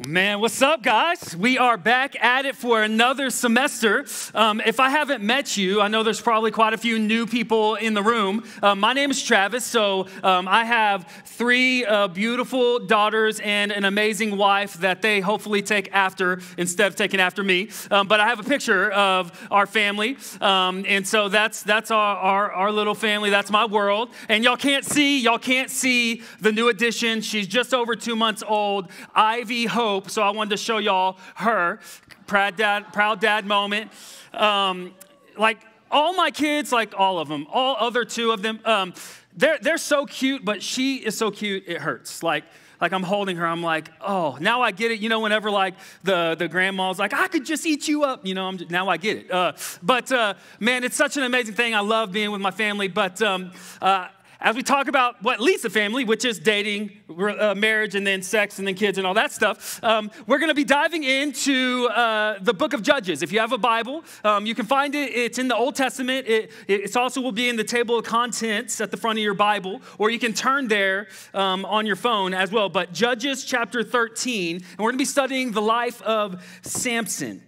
Man, what's up, guys? We are back at it for another semester. If I haven't met you, I know there's probably quite a few new people in the room. My name is Travis, so I have three beautiful daughters and an amazing wife that they hopefully take after instead of taking after me. But I have a picture of our family, and so that's our little family. That's my world. And y'all can't see the new addition. She's just over 2 months old, Ivy Hope. So I wanted to show y'all her proud dad moment. Like all my kids, like all of them, all other two of them, they're so cute, but she is so cute it hurts. Like I'm holding her, I'm like, oh, now I get it. You know, whenever like the grandma's like, I could just eat you up. You know, now I get it. But man, it's such an amazing thing. I love being with my family. But as we talk about what leads the family, which is dating, marriage, and then sex, and then kids, and all that stuff, we're going to be diving into the book of Judges. If you have a Bible, you can find it. It's in the Old Testament. It also will be in the table of contents at the front of your Bible, or you can turn there on your phone as well. But Judges chapter 13, and we're going to be studying the life of Samson.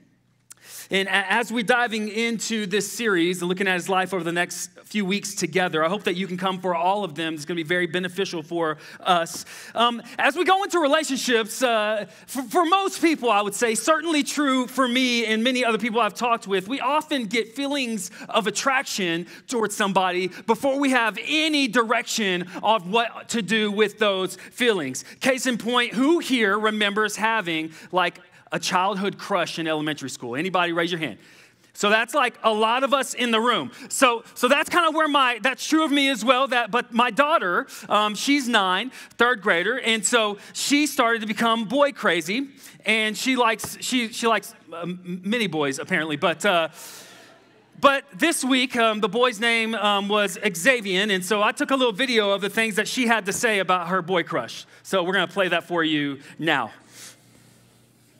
And as we're diving into this series and looking at his life over the next few weeks together, I hope that you can come for all of them. It's going to be very beneficial for us. As we go into relationships, for most people, I would say, certainly true for me and many other people I've talked with, we often get feelings of attraction towards somebody before we have any direction of what to do with those feelings. Case in point, who here remembers having like a childhood crush in elementary school? Anybody raise your hand? So that's like a lot of us in the room. So that's kind of where that's true of me as well. But my daughter, she's 9, third grader, and so she started to become boy crazy, and she likes mini boys apparently, but this week, the boy's name was Xavier, and so I took a little video of the things that she had to say about her boy crush. So we're going to play that for you now.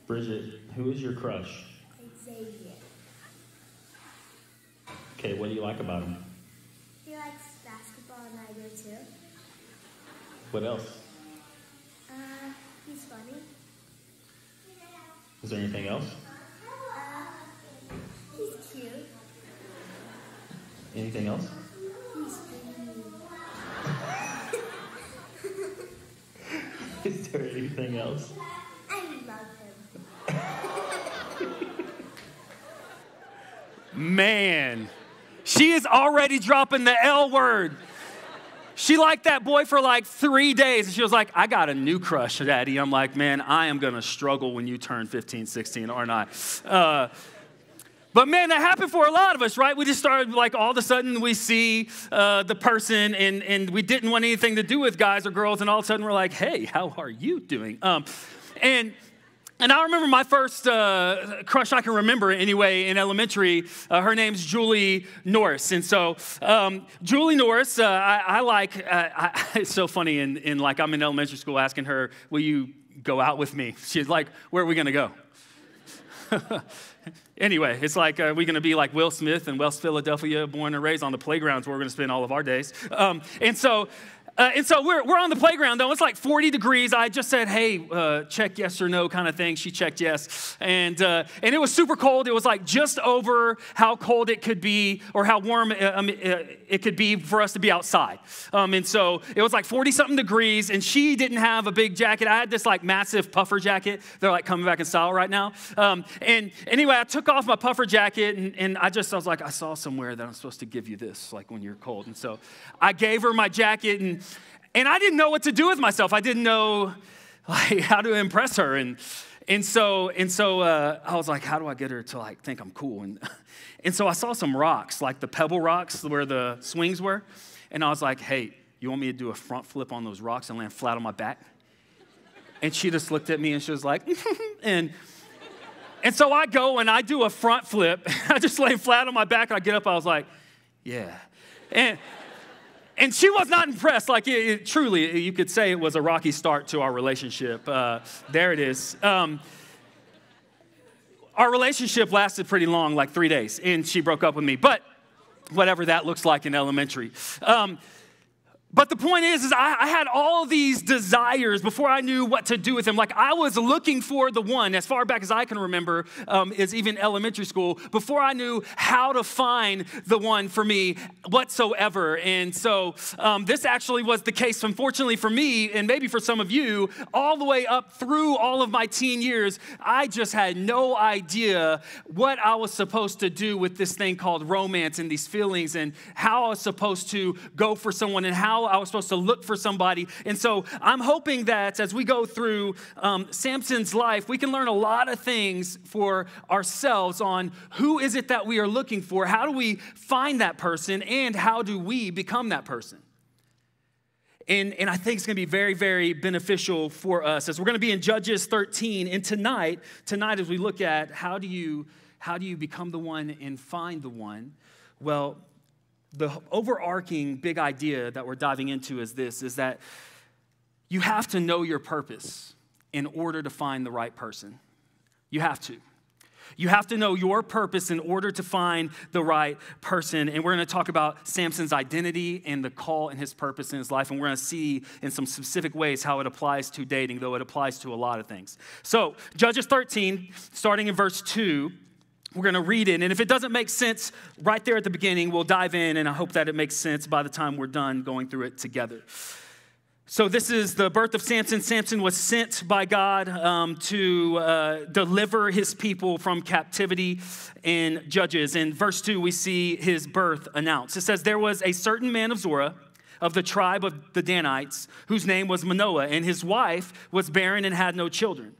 Bridget, who is your crush? Xavier. Okay, what do you like about him? He likes basketball and I do too. What else? He's funny. Is there anything else? He's cute. Anything else? He's funny. Is there anything else? I love him. Man, she is already dropping the L word. She liked that boy for like 3 days. And she was like, I got a new crush, Daddy. I'm like, man, I am going to struggle when you turn 15, 16, aren't I? But man, that happened for a lot of us, right? We just started like all of a sudden we see the person and we didn't want anything to do with guys or girls. And all of a sudden we're like, hey, how are you doing? And I remember my first crush I can remember anyway in elementary. Her name's Julie Norris. And so Julie Norris, it's so funny. In like I'm in elementary school asking her, will you go out with me? She's like, where are we going to go? Anyway, it's like, are we going to be like Will Smith in West Philadelphia, born and raised on the playgrounds where we're going to spend all of our days? And so we're on the playground, though. It's like 40 degrees. I just said, hey, check yes or no kind of thing. She checked yes. And it was super cold. It was like just over how cold it could be or how warm it could be for us to be outside. And so it was like 40-something degrees, and she didn't have a big jacket. I had this like massive puffer jacket. They're like coming back in style right now. And anyway, I took off my puffer jacket, and I was like, I saw somewhere that I'm supposed to give you this, like when you're cold. And so I gave her my jacket, and I didn't know what to do with myself. I didn't know like how to impress her. And so I was like, how do I get her to like think I'm cool? And so I saw some rocks, like the pebble rocks where the swings were. And I was like, hey, you want me to do a front flip on those rocks and land flat on my back? And she just looked at me and she was like, and so I go and I do a front flip. I just lay flat on my back and I get up. I was like, yeah. And she was not impressed. Like, truly, you could say it was a rocky start to our relationship. There it is. Our relationship lasted pretty long, like 3 days, and she broke up with me. But whatever that looks like in elementary. But the point is I had all these desires before I knew what to do with them. Like I was looking for the one, as far back as I can remember, is even elementary school, before I knew how to find the one for me whatsoever. And so this actually was the case, unfortunately for me, and maybe for some of you, all the way up through all of my teen years, I just had no idea what I was supposed to do with this thing called romance and these feelings and how I was supposed to go for someone and how I was supposed to look for somebody. And so I'm hoping that as we go through Samson's life, we can learn a lot of things for ourselves on who is it that we are looking for, how do we find that person, and how do we become that person. And I think it's going to be very, very beneficial for us as we're going to be in Judges 13. And tonight as we look at how do you become the one and find the one, well, the overarching big idea that we're diving into is that you have to know your purpose in order to find the right person. You have to. You have to know your purpose in order to find the right person. And we're going to talk about Samson's identity and the call and his purpose in his life. And we're going to see in some specific ways how it applies to dating, though it applies to a lot of things. So Judges 13, starting in verse 2, we're going to read it, and if it doesn't make sense right there at the beginning, we'll dive in, and I hope that it makes sense by the time we're done going through it together. So this is the birth of Samson. Samson was sent by God to deliver his people from captivity in Judges. In verse 2, we see his birth announced. It says, there was a certain man of Zorah, of the tribe of the Danites, whose name was Manoah, and his wife was barren and had no children.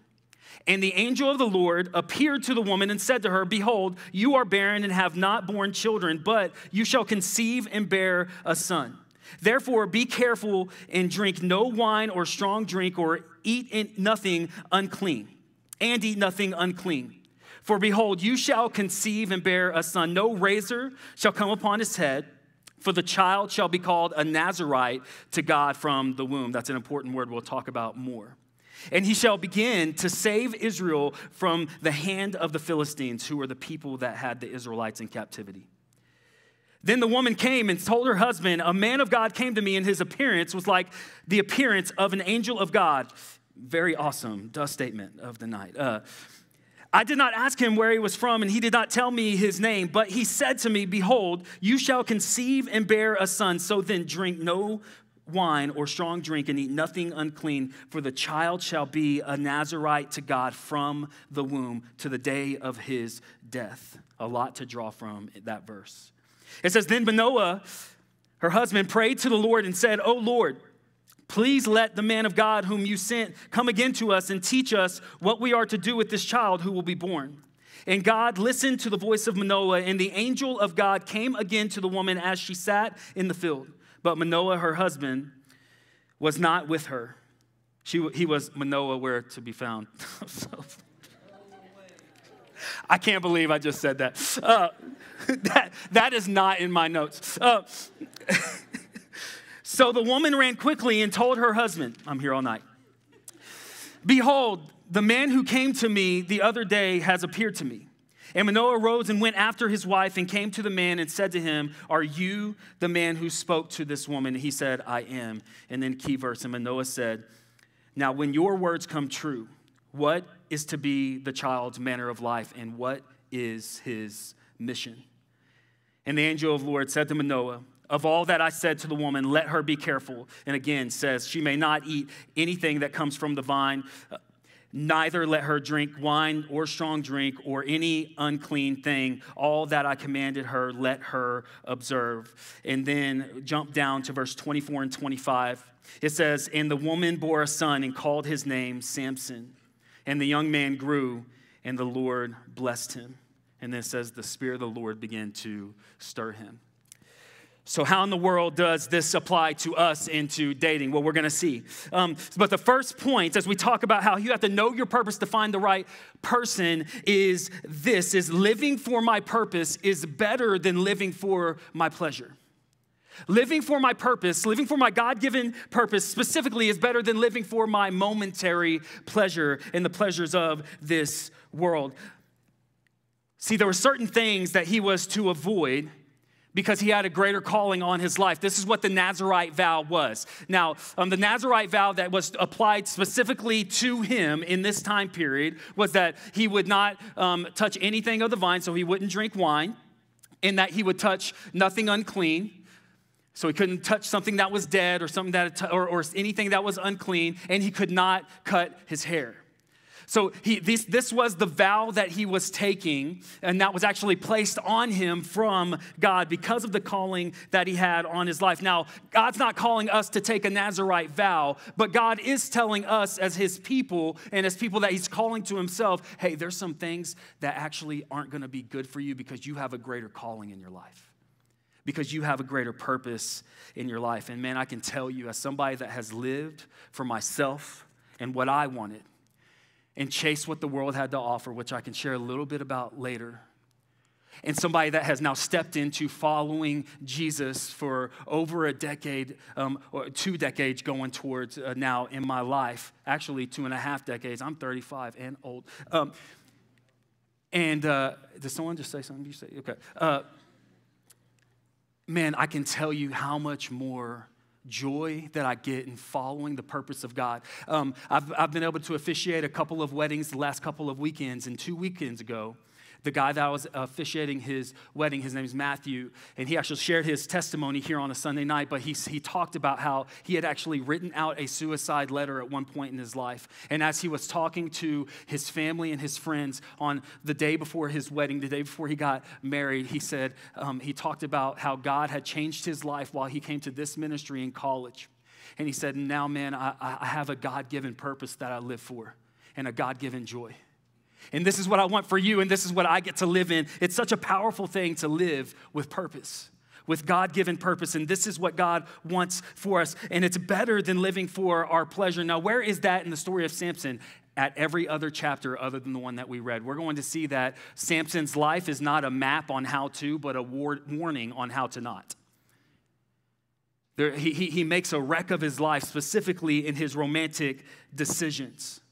And the angel of the Lord appeared to the woman and said to her, behold, you are barren and have not borne children, but you shall conceive and bear a son. Therefore, be careful and drink no wine or strong drink or eat nothing unclean. For behold, you shall conceive and bear a son. No razor shall come upon his head, for the child shall be called a Nazarite to God from the womb. That's an important word we'll talk about more. And he shall begin to save Israel from the hand of the Philistines, who were the people that had the Israelites in captivity. Then the woman came and told her husband, a man of God came to me, and his appearance was like the appearance of an angel of God. Very awesome statement of the night. I did not ask him where he was from, and he did not tell me his name, but he said to me, behold, you shall conceive and bear a son. So then drink no wine or strong drink and eat nothing unclean, for the child shall be a Nazarite to God from the womb to the day of his death. A lot to draw from that verse. It says, then Manoah, her husband, prayed to the Lord and said, O Lord, please let the man of God whom you sent come again to us and teach us what we are to do with this child who will be born. And God listened to the voice of Manoah, and the angel of God came again to the woman as she sat in the field. But Manoah, her husband, was not with her. He was Manoah, where to be found. I can't believe I just said that. That is not in my notes. So the woman ran quickly and told her husband, I'm here all night. Behold, the man who came to me the other day has appeared to me. And Manoah rose and went after his wife and came to the man and said to him, are you the man who spoke to this woman? And he said, I am. And then key verse, and Manoah said, now when your words come true, what is to be the child's manner of life, and what is his mission? And the angel of the Lord said to Manoah, of all that I said to the woman, let her be careful. And again says, she may not eat anything that comes from the vine, neither let her drink wine or strong drink or any unclean thing. All that I commanded her, let her observe. And then jump down to verse 24 and 25. It says, and the woman bore a son and called his name Samson. And the young man grew, and the Lord blessed him. And then it says, the Spirit of the Lord began to stir him. So how in the world does this apply to us into dating? Well, we're going to see. But the first point, as we talk about how you have to know your purpose to find the right person, is living for my purpose is better than living for my pleasure. Living for my purpose, living for my God-given purpose specifically is better than living for my momentary pleasure and the pleasures of this world. See, there were certain things that he was to avoid, because he had a greater calling on his life. This is what the Nazirite vow was. Now, the Nazirite vow that was applied specifically to him in this time period was that he would not touch anything of the vine, so he wouldn't drink wine, and that he would touch nothing unclean. So he couldn't touch something that was dead or something that or anything that was unclean, and he could not cut his hair. So this was the vow that he was taking, and that was actually placed on him from God because of the calling that he had on his life. Now, God's not calling us to take a Nazirite vow, but God is telling us as his people and as people that he's calling to himself, hey, there's some things that actually aren't going to be good for you because you have a greater calling in your life, because you have a greater purpose in your life. And man, I can tell you, as somebody that has lived for myself and what I wanted, and chase what the world had to offer, which I can share a little bit about later. And somebody that has now stepped into following Jesus for over a decade, or 2 decades going towards now in my life. Actually, 2.5 decades. I'm 35 and old. Did someone just say something? You say, okay. Man, I can tell you how much more joy that I get in following the purpose of God. I've been able to officiate a couple of weddings the last couple of weekends, and 2 weekends ago, the guy that I was officiating his wedding, his name is Matthew, and he actually shared his testimony here on a Sunday night, but he talked about how he had actually written out a suicide letter at one point in his life. And as he was talking to his family and his friends on the day before his wedding, the day before he got married, he said, he talked about how God had changed his life while he came to this ministry in college. And he said, now, man, I have a God-given purpose that I live for and a God-given joy. And this is what I want for you, and this is what I get to live in. It's such a powerful thing to live with purpose, with God-given purpose, and this is what God wants for us, and it's better than living for our pleasure. Now, where is that in the story of Samson? At every other chapter other than the one that we read. We're going to see that Samson's life is not a map on how to, but a warning on how to not. He makes a wreck of his life, specifically in his romantic decisions.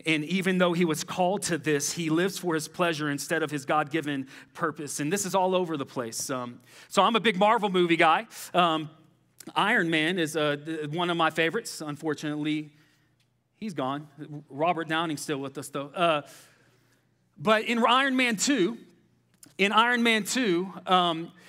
And even though he was called to this, he lives for his pleasure instead of his God-given purpose. And this is all over the place. So I'm a big Marvel movie guy. Iron Man is one of my favorites. Unfortunately, he's gone. Robert Downing's still with us, though. But in Iron Man 2,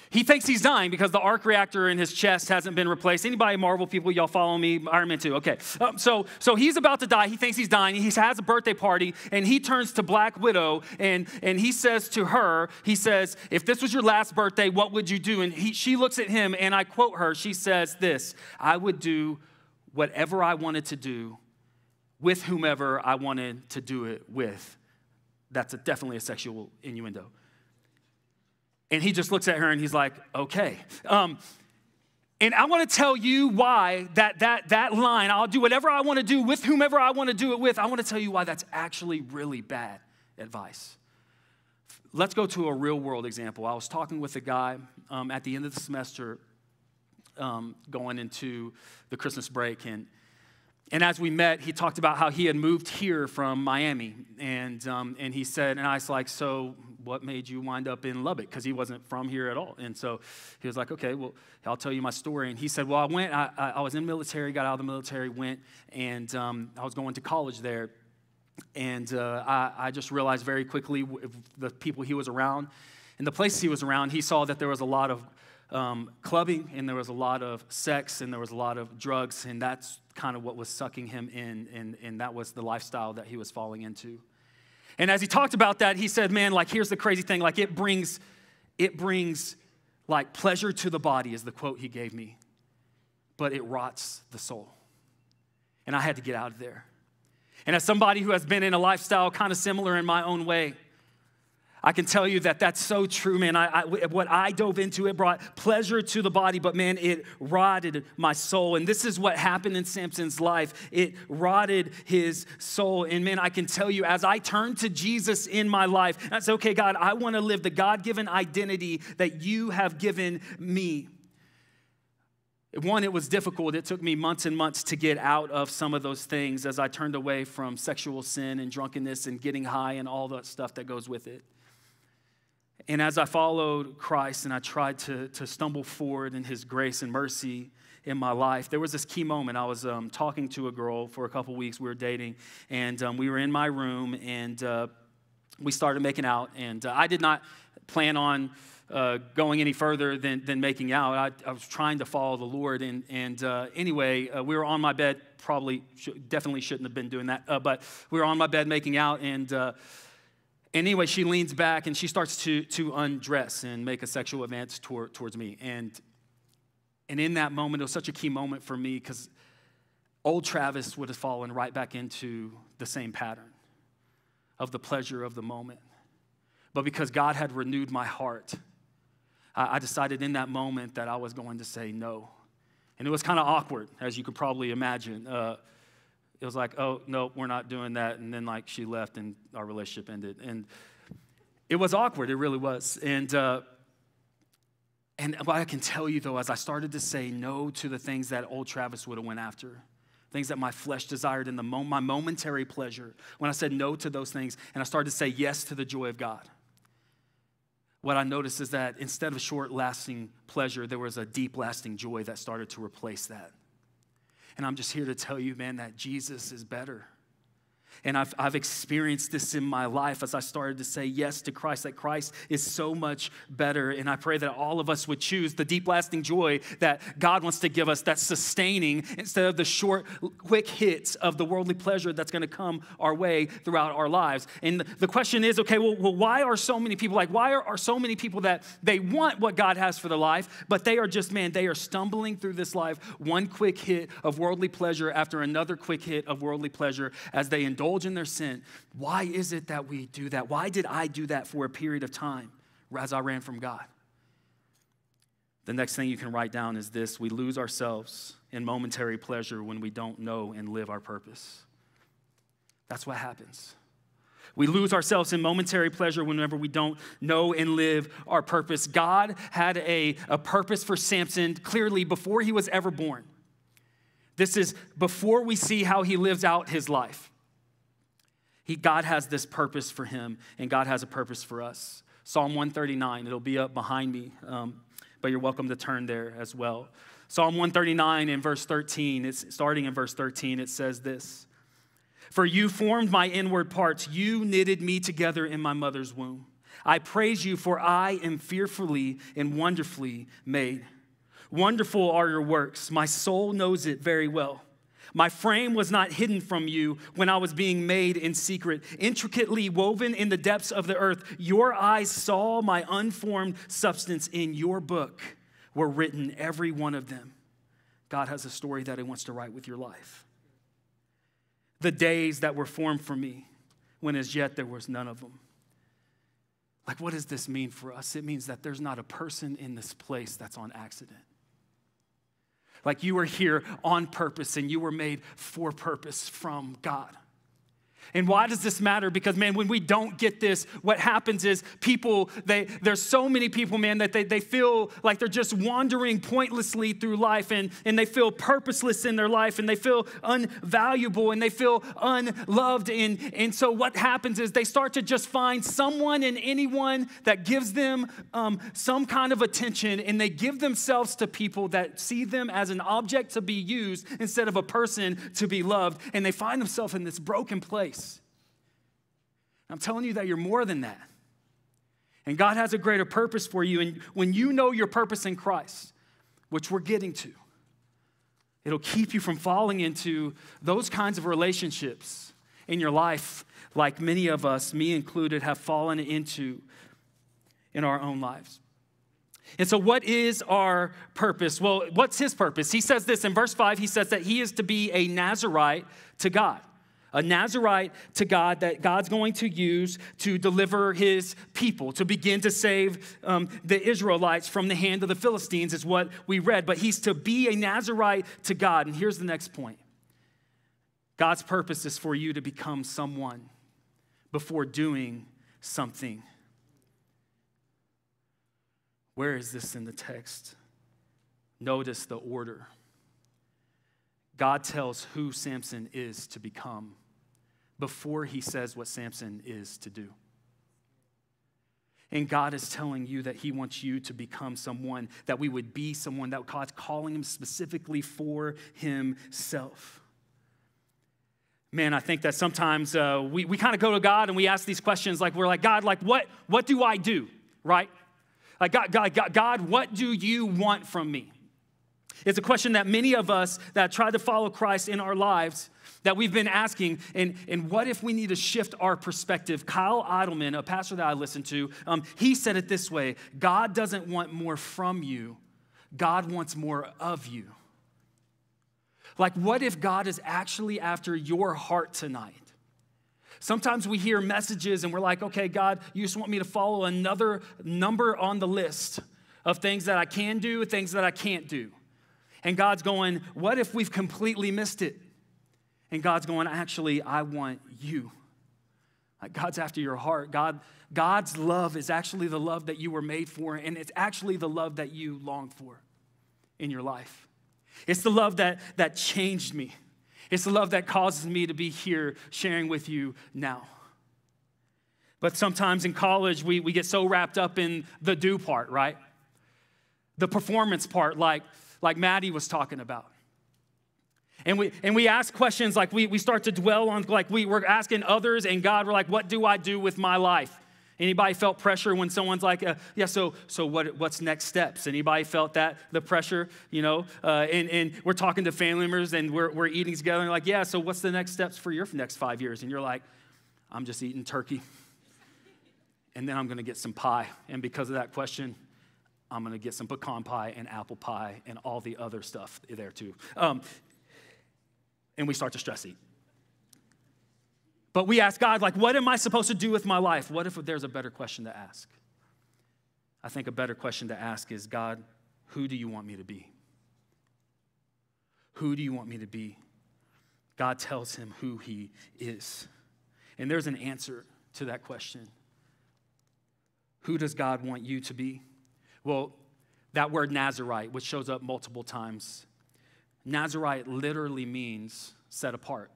he thinks he's dying because the arc reactor in his chest hasn't been replaced. Anybody Marvel people, y'all follow me? Iron Man 2, okay. So he's about to die. He thinks he's dying. He has a birthday party, and he turns to Black Widow, and he says to her, he says, if this was your last birthday, what would you do? And she looks at him, and I quote her. She says this, I would do whatever I wanted to do with whomever I wanted to do it with. That's definitely a sexual innuendo. And he just looks at her and he's like, okay. And I want to tell you why that line, I'll do whatever I want to do with whomever I want to do it with, I want to tell you why that's actually really bad advice. Let's go to a real world example. I was talking with a guy at the end of the semester going into the Christmas break, and as we met, he talked about how he had moved here from Miami, and he said, and I was like, so what made you wind up in Lubbock? Because he wasn't from here at all. And so he was like, okay, well, I'll tell you my story. And he said, well, I was in the military, got out of the military, went, and I was going to college there. And I just realized very quickly the people he was around and the places he was around, he saw that there was a lot of clubbing, and there was a lot of sex, and there was a lot of drugs, and that's kind of what was sucking him in, and that was the lifestyle that he was falling into. And as he talked about that, he said, man, like, here's the crazy thing, like, it brings like pleasure to the body is the quote he gave me, but it rots the soul. And I had to get out of there. And as somebody who has been in a lifestyle kind of similar in my own way, I can tell you that that's so true, man. What I dove into, it brought pleasure to the body, but man, it rotted my soul. And this is what happened in Samson's life. It rotted his soul. And man, I can tell you, as I turned to Jesus in my life, I said, okay, God, I want to live the God-given identity that you have given me. One, it was difficult. It took me months and months to get out of some of those things as I turned away from sexual sin and drunkenness and getting high and all the stuff that goes with it. And as I followed Christ and I tried to stumble forward in his grace and mercy in my life, there was this key moment. I was talking to a girl for a couple weeks. We were dating, and we were in my room, and we started making out. And I did not plan on going any further than making out. I was trying to follow the Lord. And anyway, we were on my bed, definitely shouldn't have been doing that, but we were on my bed making out, and anyway, she leans back and she starts to undress and make a sexual advance towards me. And in that moment, it was such a key moment for me because old Travis would have fallen right back into the same pattern of the pleasure of the moment. But because God had renewed my heart, I decided in that moment that I was going to say no. And it was kind of awkward, as you could probably imagine. It was like, oh, no, we're not doing that. And then, like, she left and our relationship ended. And it was awkward. It really was. And what I can tell you, though, as I started to say no to the things that old Travis would have went after, things that my flesh desired in my momentary pleasure, when I said no to those things and I started to say yes to the joy of God, what I noticed is that instead of short-lasting pleasure, there was a deep-lasting joy that started to replace that. And I'm just here to tell you, man, that Jesus is better. And I've experienced this in my life as I started to say yes to Christ, that Christ is so much better. And I pray that all of us would choose the deep, lasting joy that God wants to give us, that's sustaining, instead of the short, quick hits of the worldly pleasure that's going to come our way throughout our lives. And the question is, okay, well, why are so many people are so many people that they want what God has for their life, but they are just, man, they are stumbling through this life, one quick hit of worldly pleasure after another quick hit of worldly pleasure as they indulge in their sin. Why is it that we do that? Why did I do that for a period of time as I ran from God? The next thing you can write down is this: we lose ourselves in momentary pleasure when we don't know and live our purpose. That's what happens. We lose ourselves in momentary pleasure whenever we don't know and live our purpose. God had a purpose for Samson clearly before he was ever born. This is before we see how he lives out his life. God has this purpose for him, and God has a purpose for us. Psalm 139, it'll be up behind me, but you're welcome to turn there as well. Psalm 139 in verse 13, it's starting in verse 13, it says this: "For you formed my inward parts, you knitted me together in my mother's womb. I praise you, for I am fearfully and wonderfully made. Wonderful are your works, my soul knows it very well. My frame was not hidden from you when I was being made in secret, intricately woven in the depths of the earth. Your eyes saw my unformed substance. In your book were written, every one of them." God has a story that he wants to write with your life. "The days that were formed for me, when as yet there was none of them." Like, what does this mean for us? It means that there's not a person in this place that's on accident. Like, you were here on purpose and you were made for purpose from God. And why does this matter? Because, man, when we don't get this, what happens is people, there's so many people, man, that they feel like they're just wandering pointlessly through life, and they feel purposeless in their life, and they feel unvaluable, and they feel unloved. And so what happens is they start to just find someone and anyone that gives them some kind of attention, and they give themselves to people that see them as an object to be used instead of a person to be loved, and they find themselves in this broken place. I'm telling you that you're more than that. And God has a greater purpose for you. And when you know your purpose in Christ, which we're getting to, it'll keep you from falling into those kinds of relationships in your life like many of us, me included, have fallen into in our own lives. And so what is our purpose? Well, what's his purpose? He says this in verse 5. He says that he is to be a Nazirite to God. A Nazirite to God that God's going to use to deliver his people, to begin to save the Israelites from the hand of the Philistines is what we read. But he's to be a Nazirite to God. And here's the next point. God's purpose is for you to become someone before doing something. Where is this in the text? Notice the order. God tells who Samson is to become before he says what Samson is to do. And God is telling you that he wants you to become someone, that we would be someone, that God's calling him specifically for himself. Man, I think that sometimes we kind of go to God and we ask these questions like, we're like, God, like what do I do, right? Like, God, what do you want from me? It's a question that many of us that try to follow Christ in our lives that we've been asking, and what if we need to shift our perspective? Kyle Idleman, a pastor that I listen to, he said it this way: God doesn't want more from you, God wants more of you. Like, what if God is actually after your heart tonight? Sometimes we hear messages and we're like, okay, God, you just want me to follow another number on the list of things that I can do, things that I can't do. And God's going, what if we've completely missed it? And God's going, actually, I want you. Like, God's after your heart. God's love is actually the love that you were made for, and it's actually the love that you long for in your life. It's the love that changed me. It's the love that causes me to be here sharing with you now. But sometimes in college, we get so wrapped up in the do part, right? The performance part, like Maddie was talking about. And we ask questions like we start to dwell on, like we're asking others and God, we're like, what do I do with my life? Anybody felt pressure when someone's like, so what's next steps? Anybody felt that, the pressure, and we're talking to family members and we're eating together and like, yeah, so what's the next steps for your next 5 years? And you're like, I'm just eating turkey. And then I'm going to get some pie. And because of that question, I'm going to get some pecan pie and apple pie and all the other stuff there too. And we start to stress eat. But we ask God, like, what am I supposed to do with my life? What if there's a better question to ask? I think a better question to ask is, God, who do you want me to be? Who do you want me to be? God tells him who he is. And there's an answer to that question. Who does God want you to be? Well, that word Nazarite, which shows up multiple times, Nazarite literally means set apart.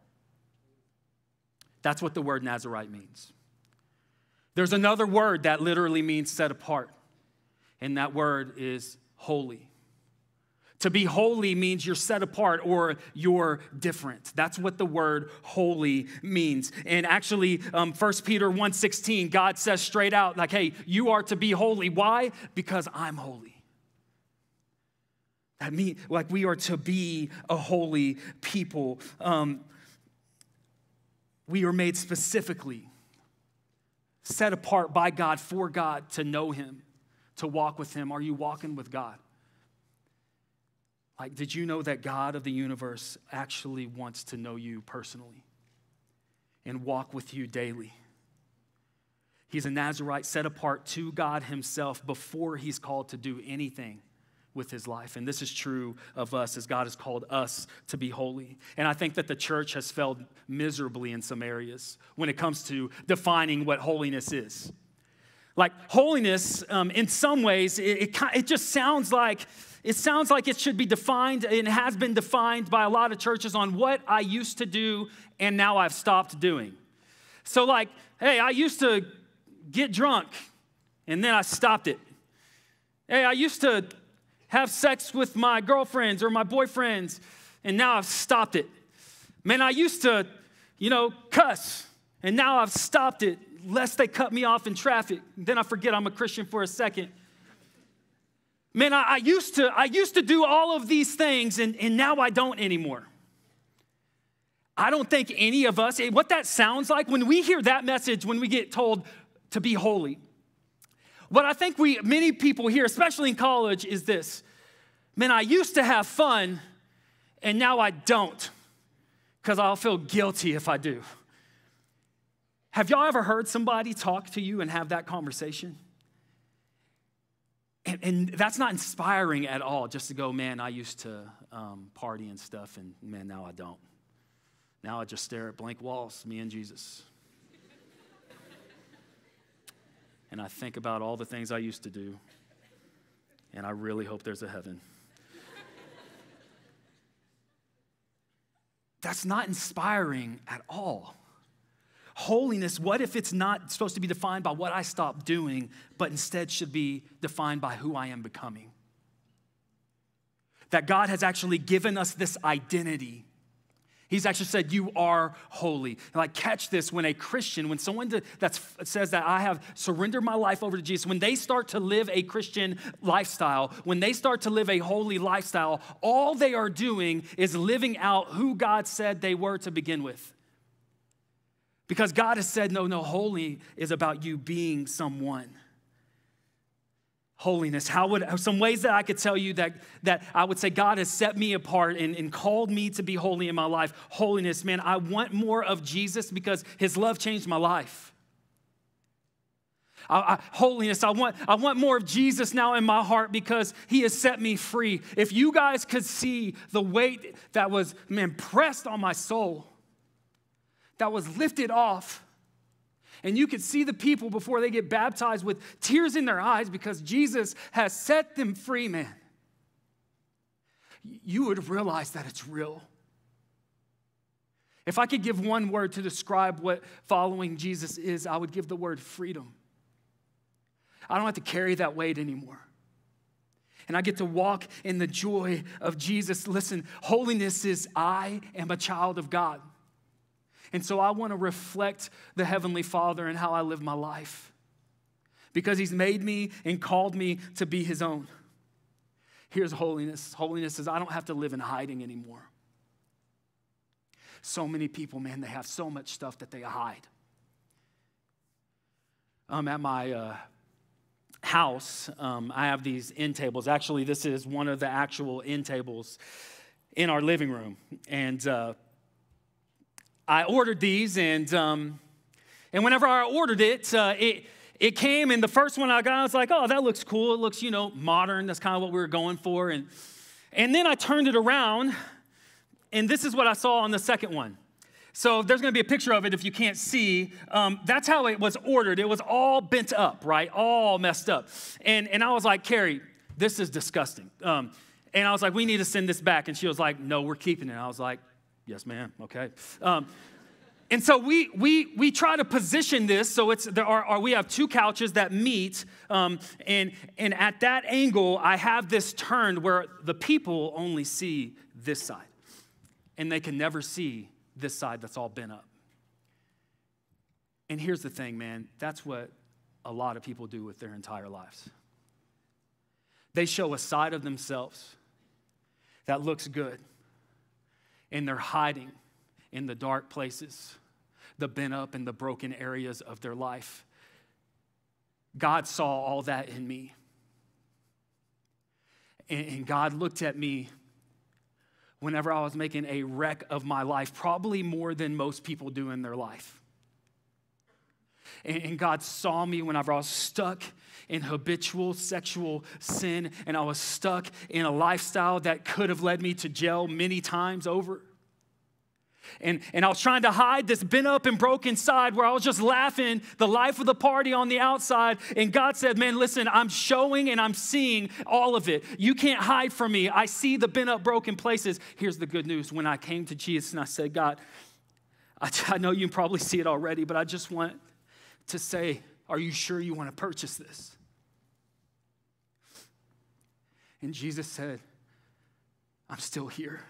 That's what the word Nazarite means. There's another word that literally means set apart, and that word is holy. To be holy means you're set apart or you're different. That's what the word holy means. And actually, 1 Peter 1:16, God says straight out, like, hey, you are to be holy. Why? Because I'm holy. That means, like, we are to be a holy people. We are made specifically, set apart by God, for God, to know him, to walk with him. Are you walking with God? Like, did you know that God of the universe actually wants to know you personally and walk with you daily? He's a Nazarite set apart to God himself before he's called to do anything with his life. And this is true of us as God has called us to be holy. And I think that the church has failed miserably in some areas when it comes to defining what holiness is. Like, holiness, in some ways, it just sounds like it should be defined, and has been defined by a lot of churches on what I used to do and now I've stopped doing. So like, hey, I used to get drunk and then I stopped it. Hey, I used to have sex with my girlfriends or my boyfriends, and now I've stopped it. Man, I used to, cuss, and now I've stopped it, lest they cut me off in traffic. Then I forget I'm a Christian for a second. Man, I used to do all of these things, and now I don't anymore. I don't think any of us, what that sounds like, when we hear that message, when we get told to be holy, what I think many people here, especially in college, is this: man, I used to have fun, and now I don't, because I'll feel guilty if I do. Have y'all ever heard somebody talk to you and have that conversation? And that's not inspiring at all, just to go, man, I used to party and stuff, and man, now I don't. Now I just stare at blank walls, me and Jesus. And I think about all the things I used to do, and I really hope there's a heaven. That's not inspiring at all. Holiness, what if it's not supposed to be defined by what I stop doing, but instead should be defined by who I am becoming? That God has actually given us this identity. He's actually said, you are holy. And like, catch this, when a Christian, when someone that says that I have surrendered my life over to Jesus, when they start to live a Christian lifestyle, when they start to live a holy lifestyle, all they are doing is living out who God said they were to begin with. Because God has said, no, holy is about you being someone. Holiness. Some ways that I could tell you that I would say God has set me apart and called me to be holy in my life. Holiness, man, I want more of Jesus because his love changed my life. Holiness, I want more of Jesus now in my heart because he has set me free. If you guys could see the weight that was, man, pressed on my soul, that was lifted off, and you could see the people before they get baptized with tears in their eyes because Jesus has set them free, man, you would realize that it's real. If I could give one word to describe what following Jesus is, I would give the word freedom. I don't have to carry that weight anymore. And I get to walk in the joy of Jesus. Listen, holiness is I am a child of God. And so I want to reflect the Heavenly Father in how I live my life because he's made me and called me to be his own. Here's holiness. Holiness is I don't have to live in hiding anymore. So many people, man, they have so much stuff that they hide. At my house, I have these end tables. Actually, this is one of the actual end tables in our living room. And I ordered these, and whenever I ordered it, it came, and the first one I got, I was like, oh, that looks cool. It looks, modern. That's kind of what we were going for. And then I turned it around, and this is what I saw on the second one. So there's going to be a picture of it if you can't see. That's how it was ordered. It was all bent up, right? All messed up. And I was like, Carrie, this is disgusting. And I was like, we need to send this back. And she was like, no, we're keeping it. And I was like, yes, ma'am. Okay. And so we try to position this so we have two couches that meet, and at that angle I have this turned where the people only see this side, and they can never see this side that's all bent up. And here's the thing, man, that's what a lot of people do with their entire lives. They show a side of themselves that looks good, and they're hiding in the dark places, the bent up and the broken areas of their life. God saw all that in me. And God looked at me whenever I was making a wreck of my life, probably more than most people do in their life. And God saw me whenever I was stuck in habitual sexual sin, and I was stuck in a lifestyle that could have led me to jail many times over. And I was trying to hide this bent up and broken side where I was just laughing the life of the party on the outside. And God said, man, listen, I'm showing and I'm seeing all of it. You can't hide from me. I see the bent up, broken places. Here's the good news. When I came to Jesus and I said, God, I know you probably see it already, but I just want to say, are you sure you want to purchase this? And Jesus said, I'm still here.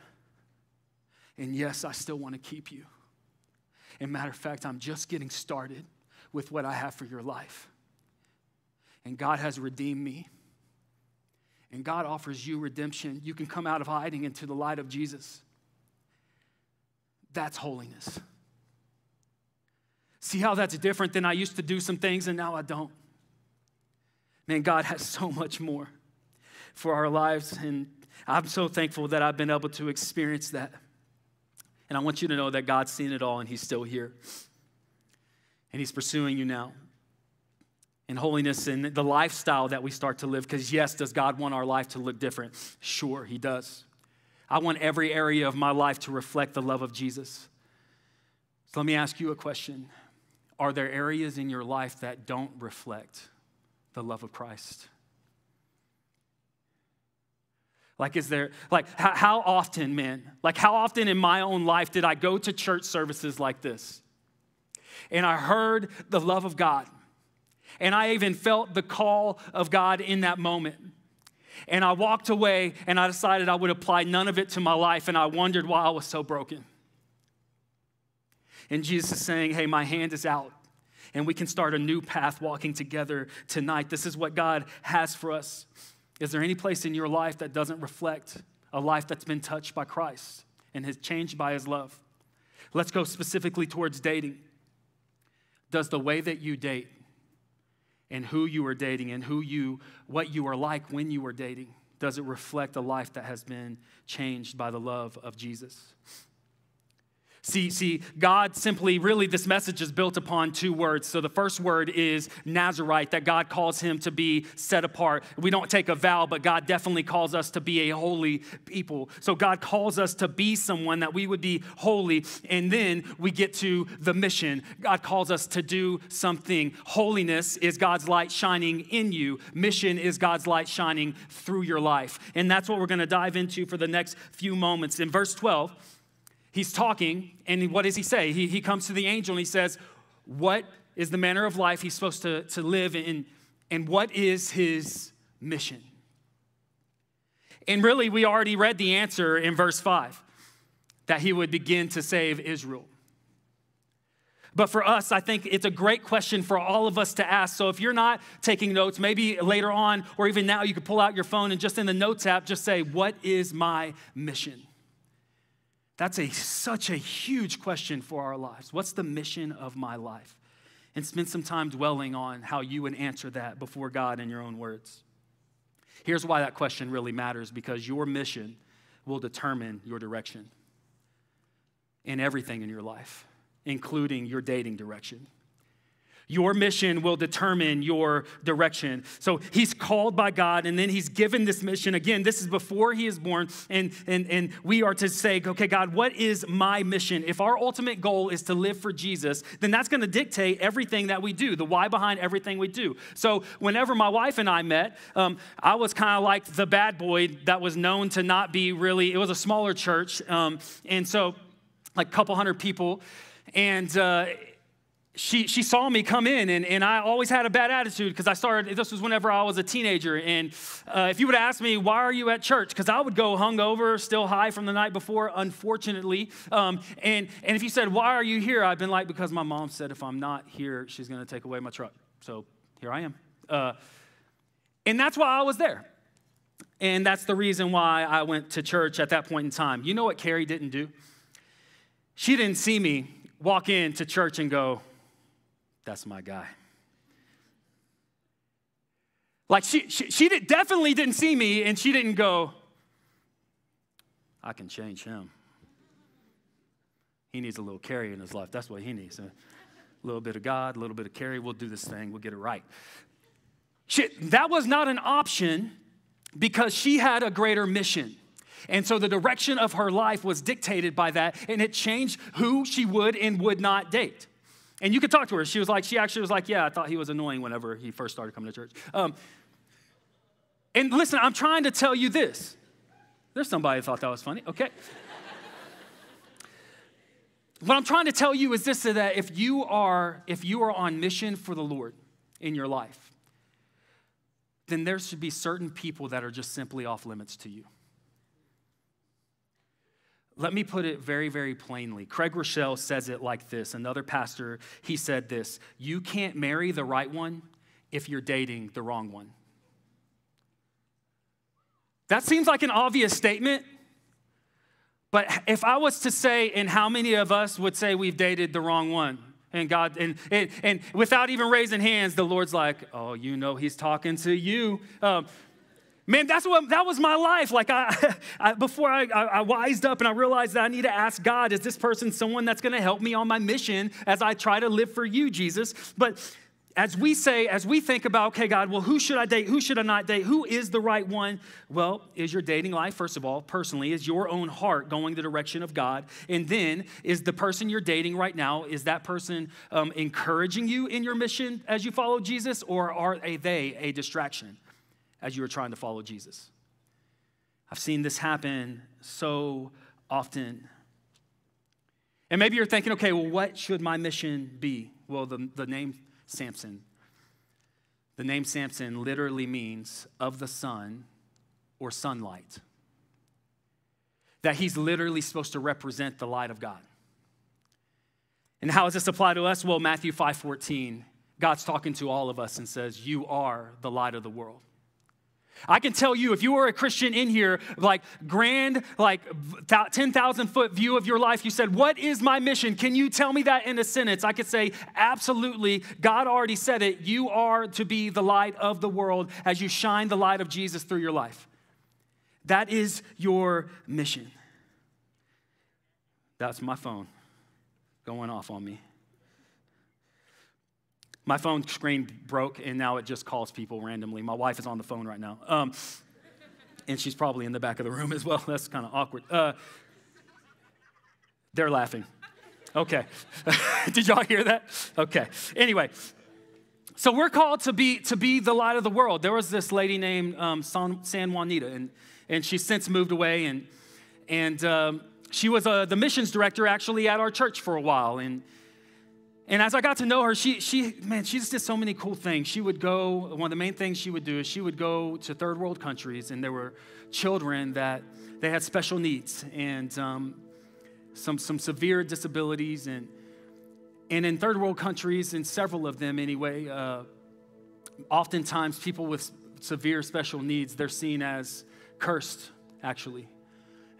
And yes, I still want to keep you. And matter of fact, I'm just getting started with what I have for your life. And God has redeemed me. And God offers you redemption. You can come out of hiding into the light of Jesus. That's holiness. See how that's different than I used to do some things and now I don't? Man, God has so much more for our lives. And I'm so thankful that I've been able to experience that. And I want you to know that God's seen it all and he's still here. And he's pursuing you now. And holiness and the lifestyle that we start to live. Because yes, does God want our life to look different? Sure, he does. I want every area of my life to reflect the love of Jesus. So let me ask you a question. Are there areas in your life that don't reflect the love of Christ? How often, man, how often in my own life did I go to church services like this? And I heard the love of God. And I even felt the call of God in that moment. And I walked away and I decided I would apply none of it to my life. And I wondered why I was so broken. And Jesus is saying, hey, my hand is out. And we can start a new path walking together tonight. This is what God has for us. Is there any place in your life that doesn't reflect a life that's been touched by Christ and has changed by his love? Let's go specifically towards dating. Does the way that you date and who you are dating and what you are like when you are dating, does it reflect a life that has been changed by the love of Jesus? See, God simply, really, this message is built upon two words. So the first word is Nazarite, that God calls him to be set apart. We don't take a vow, but God definitely calls us to be a holy people. So God calls us to be someone that we would be holy. And then we get to the mission. God calls us to do something. Holiness is God's light shining in you. Mission is God's light shining through your life. And that's what we're going to dive into for the next few moments. In verse 12, he's talking, and what does he say? He comes to the angel and he says, what is the manner of life he's supposed to live in, and what is his mission? And really, we already read the answer in verse 5, that he would begin to save Israel. But for us, I think it's a great question for all of us to ask. So if you're not taking notes, maybe later on, or even now, you could pull out your phone and just in the notes app, just say, what is my mission? That's such a huge question for our lives. What's the mission of my life? And spend some time dwelling on how you would answer that before God in your own words. Here's why that question really matters, because your mission will determine your direction in everything in your life, including your dating direction. Your mission will determine your direction. So he's called by God, and then he's given this mission. Again, this is before he is born, and we are to say, okay, God, what is my mission? If our ultimate goal is to live for Jesus, then that's going to dictate everything that we do, the why behind everything we do. So whenever my wife and I met, I was kind of like the bad boy that was known to not be really, it was a smaller church, and so like a couple hundred people, and She saw me come in, and I always had a bad attitude because this was whenever I was a teenager. And if you would ask me, why are you at church? Because I would go hungover, still high from the night before, unfortunately. And if you said, why are you here? I've been like, because my mom said if I'm not here, she's going to take away my truck. So here I am. And that's why I was there. And that's the reason why I went to church at that point in time. You know what Carrie didn't do? She didn't see me walk into church and go, that's my guy. Like she definitely didn't see me, and she didn't go, I can change him. He needs a little Carrie in his life. That's what he needs. A little bit of God, a little bit of Carrie. We'll do this thing. We'll get it right. That was not an option because she had a greater mission. And so the direction of her life was dictated by that, and it changed who she would and would not date. And you could talk to her. She actually was like, yeah, I thought he was annoying whenever he first started coming to church. And listen, I'm trying to tell you this. There's somebody who thought that was funny. Okay. What I'm trying to tell you is this, that if you are on mission for the Lord in your life, then there should be certain people that are just simply off limits to you. Let me put it very, very plainly. Craig Rochelle says it like this. Another pastor, he said this: you can't marry the right one if you're dating the wrong one. That seems like an obvious statement, but if I was to say, and how many of us would say we've dated the wrong one? And God, and without even raising hands, the Lord's like, oh, you know he's talking to you. Man, that was my life. Like before I wised up and I realized that I need to ask God, is this person someone that's going to help me on my mission as I try to live for you, Jesus? But as we think about, okay, God, well, who should I date? Who should I not date? Who is the right one? Well, is your dating life, first of all, personally, is your own heart going the direction of God? And then is the person you're dating right now, is that person encouraging you in your mission as you follow Jesus, or are they a distraction as you are trying to follow Jesus? I've seen this happen so often. And maybe you're thinking, okay, well, what should my mission be? Well, the name Samson. The name Samson literally means of the sun or sunlight. That he's literally supposed to represent the light of God. And how does this apply to us? Well, Matthew 5:14, God's talking to all of us and says, you are the light of the world. I can tell you, if you are a Christian in here, like grand, like 10,000 foot view of your life, you said, what is my mission? Can you tell me that in a sentence? I could say, absolutely. God already said it. You are to be the light of the world as you shine the light of Jesus through your life. That is your mission. That's my phone going off on me. My phone screen broke, and now it just calls people randomly. My wife is on the phone right now, and she's probably in the back of the room as well. That's kind of awkward. They're laughing. Okay. Did y'all hear that? Okay. Anyway, so we're called to be the light of the world. There was this lady named San Juanita, and she's since moved away, and she was the missions director actually at our church for a while, and as I got to know her, she just did so many cool things. She would go, one of the main things she would do is she would go to third world countries, and there were children that they had special needs and some severe disabilities. And in third world countries, in several of them anyway, oftentimes people with severe special needs, they're seen as cursed, actually.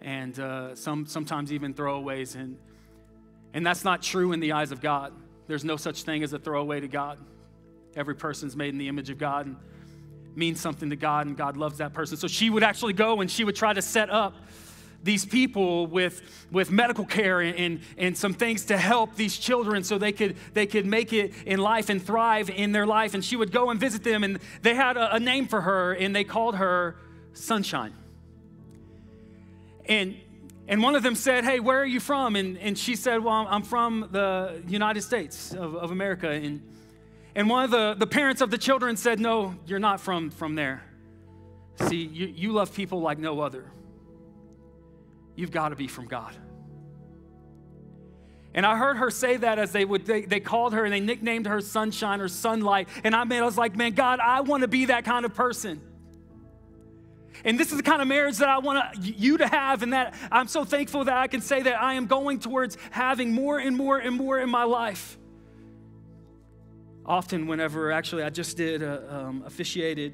And sometimes even throwaways. And that's not true in the eyes of God. There's no such thing as a throwaway to God. Every person's made in the image of God and means something to God, and God loves that person. So she would actually go and she would try to set up these people with medical care and some things to help these children so they could make it in life and thrive in their life. And she would go and visit them, and they had a name for her, and they called her Sunshine. And one of them said, hey, where are you from? And she said, well, I'm from the United States of America. And one of the parents of the children said, no, you're not from there. See, you love people like no other. You've got to be from God. And I heard her say that as they called her and they nicknamed her Sunshine or Sunlight. And I was like, man, God, I want to be that kind of person. And this is the kind of marriage that I want you to have, and that I'm so thankful that I can say that I am going towards having more and more and more in my life. Often whenever, actually I just officiated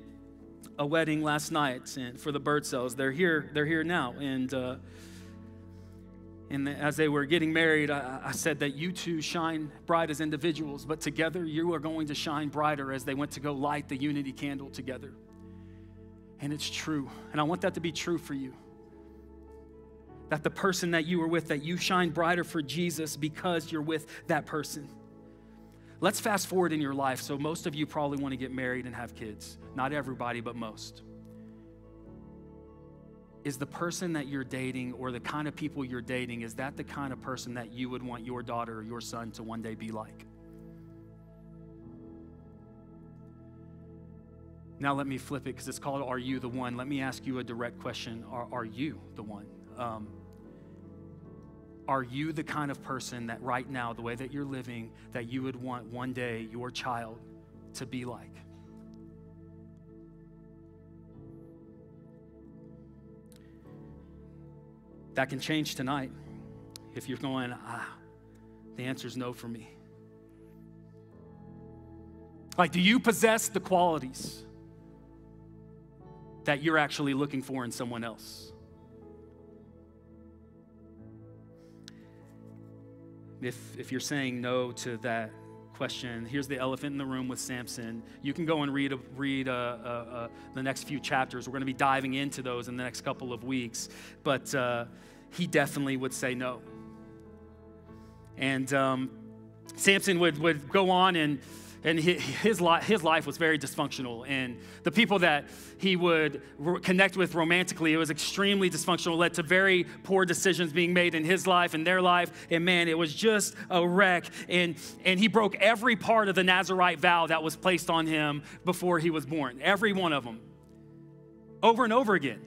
a wedding last night and for the Birdsales. They're here now. And as they were getting married, I said that you two shine bright as individuals, but together you are going to shine brighter as they went to go light the unity candle together. And it's true. And I want that to be true for you. That the person that you were with, that you shine brighter for Jesus because you're with that person. Let's fast forward in your life. So most of you probably want to get married and have kids. Not everybody, but most. Is the person that you're dating or the kind of people you're dating, is that the kind of person that you would want your daughter or your son to one day be like? Now let me flip it because it's called Are You the One? Let me ask you a direct question. Are you the one? Are you the kind of person that right now, the way that you're living, that you would want one day your child to be like? That can change tonight. If you're going, the answer is no for me. Like, do you possess the qualities that you're actually looking for in someone else? If you're saying no to that question, here's the elephant in the room with Samson. You can go and read the next few chapters. We're going to be diving into those in the next couple of weeks. But he definitely would say no. And Samson would go on and his life was very dysfunctional. And the people that he would connect with romantically, it was extremely dysfunctional, led to very poor decisions being made in his life and their life. And man, it was just a wreck. And he broke every part of the Nazirite vow that was placed on him before he was born. Every one of them. Over and over again.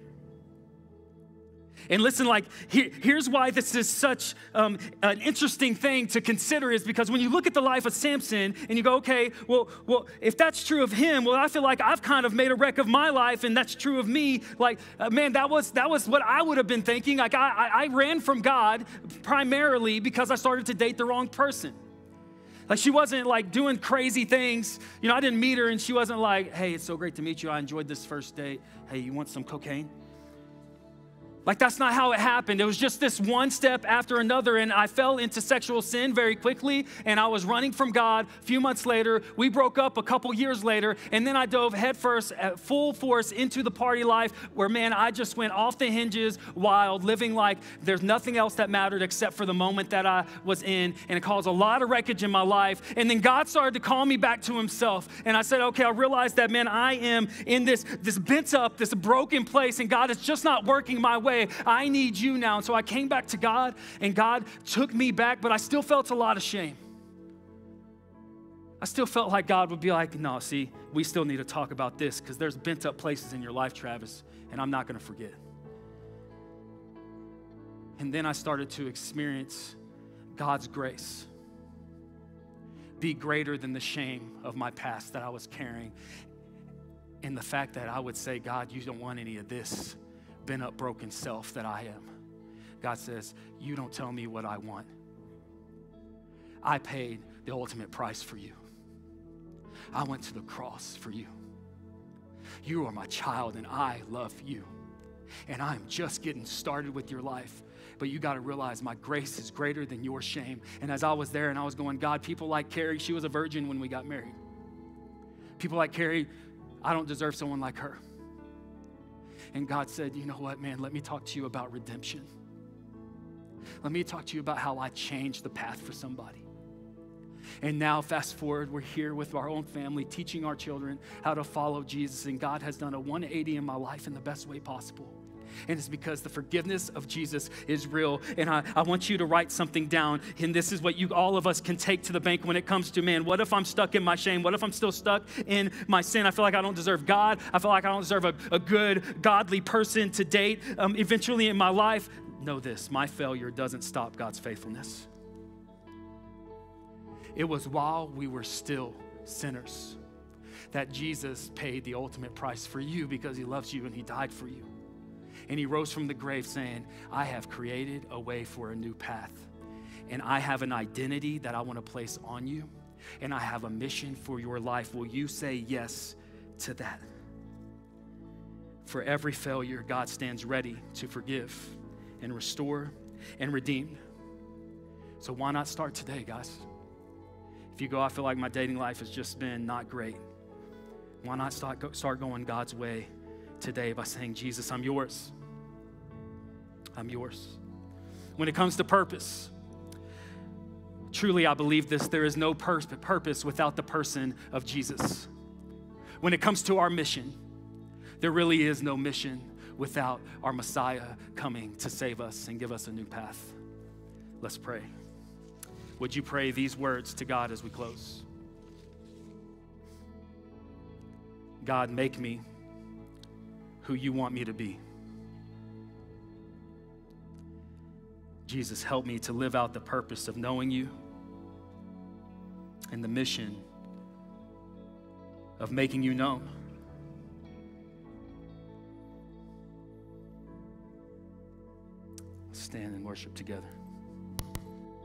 And listen, like, here's why this is such an interesting thing to consider is because when you look at the life of Samson and you go, okay, well, if that's true of him, well, I feel like I've kind of made a wreck of my life and that's true of me. Like, man, that was what I would have been thinking. Like, I ran from God primarily because I started to date the wrong person. Like, she wasn't like doing crazy things. You know, I didn't meet her and she wasn't like, hey, it's so great to meet you. I enjoyed this first date. Hey, you want some cocaine? Like, that's not how it happened. It was just this one step after another, and I fell into sexual sin very quickly, and I was running from God. A few months later, we broke up a couple years later, and then I dove headfirst at full force into the party life where, man, I just went off the hinges wild, living like there's nothing else that mattered except for the moment that I was in, and it caused a lot of wreckage in my life. And then God started to call me back to himself, and I said, okay, I realized that, man, I am in this bent up, this broken place, and God is just not working my way. I need you now. And so I came back to God, and God took me back, but I still felt a lot of shame. I still felt like God would be like, no, see, we still need to talk about this because there's bent up places in your life, Travis, and I'm not going to forget. And then I started to experience God's grace be greater than the shame of my past that I was carrying. And the fact that I would say, God, you don't want any of this bent up, broken self that I am. God says, you don't tell me what I want. I paid the ultimate price for you. I went to the cross for you. You are my child and I love you. And I'm just getting started with your life. But you got to realize my grace is greater than your shame. And as I was there and I was going, God, people like Carrie, she was a virgin when we got married. People like Carrie, I don't deserve someone like her. And God said, you know what, man, let me talk to you about redemption. Let me talk to you about how I changed the path for somebody. And now, fast forward, we're here with our own family, teaching our children how to follow Jesus. And God has done a 180 in my life in the best way possible. And it's because the forgiveness of Jesus is real. And I want you to write something down. And this is what all of us can take to the bank when it comes to, man, what if I'm stuck in my shame? What if I'm still stuck in my sin? I feel like I don't deserve God. I feel like I don't deserve a good, godly person to date eventually in my life. Know this, my failure doesn't stop God's faithfulness. It was while we were still sinners that Jesus paid the ultimate price for you because he loves you and he died for you. And he rose from the grave saying, I have created a way for a new path. And I have an identity that I want to place on you. And I have a mission for your life. Will you say yes to that? For every failure, God stands ready to forgive and restore and redeem. So why not start today, guys? If you go, I feel like my dating life has just been not great. Why not start going God's way today by saying, Jesus, I'm yours. I'm yours. When it comes to purpose, truly I believe this, there is no purpose without the person of Jesus. When it comes to our mission, there really is no mission without our Messiah coming to save us and give us a new path. Let's pray. Would you pray these words to God as we close? God, make me who you want me to be. Jesus, help me to live out the purpose of knowing you and the mission of making you known. Let's stand and worship together.